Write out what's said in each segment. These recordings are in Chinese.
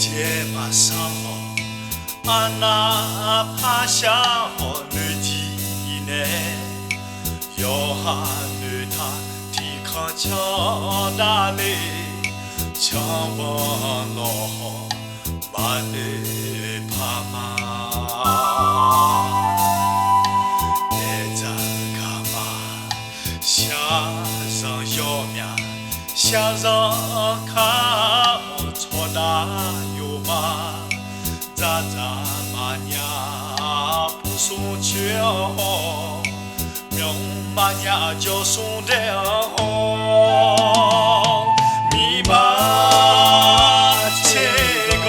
节马上好，阿那趴下好女体内，要哈女她提康强大嘞，强帮老好把你怕嘛，来这干嘛？下上要命，下上看。错大有嘛，咋嘛娘不送去好，明嘛娘就送的好，你把这个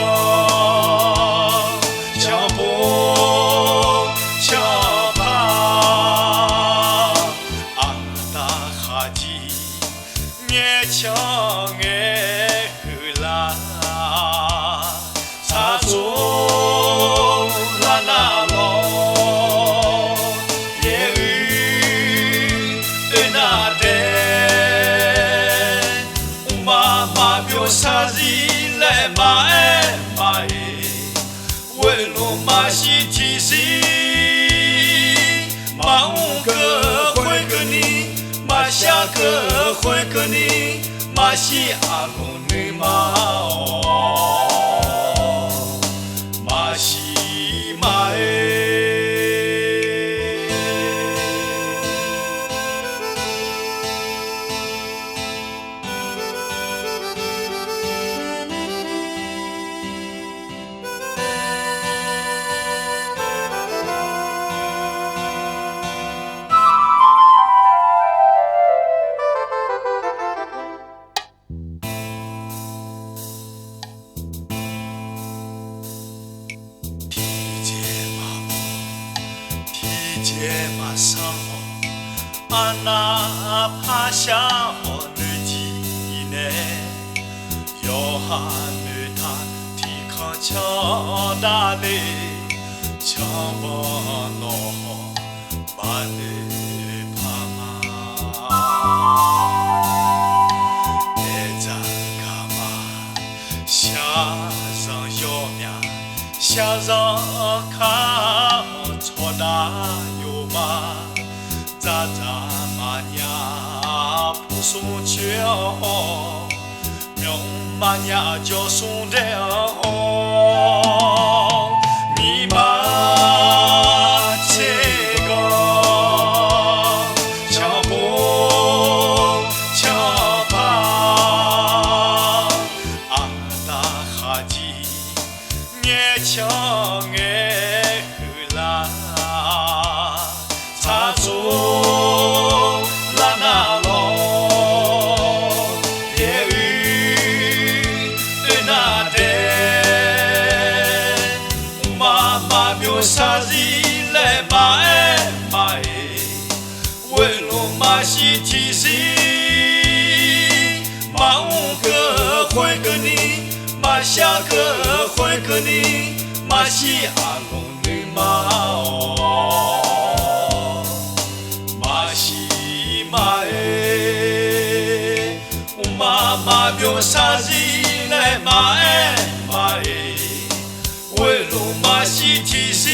强不强怕，阿达哈吉勉强哎。他做啦啦咯，也有那的，妈妈表啥子来嘛哎嘛哎，为了嘛是提示，嘛五个会跟你，嘛下个会跟你，嘛是阿龙女嘛哦。节马上好，阿那趴下好女体内，要哈女她提康强大嘞，强帮老好把你怕嘛，来这干嘛？下上要命，下上看错大。咋嘛娘不送去好，明嘛娘就送的好，你把这个强不强怕，阿达哈吉勉强哎啦。他做啦啦咯，也有那的，妈妈表啥子来嘛哎嘛哎，为了嘛是提示，嘛五个会跟你，嘛下个会跟你，嘛是阿龙女嘛哦。妈哎，妈妈表啥子来嘛哎嘛哎，为了嘛是提示，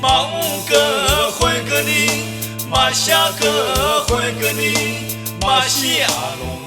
嘛五个会跟你，嘛下个会跟你，嘛是阿龙。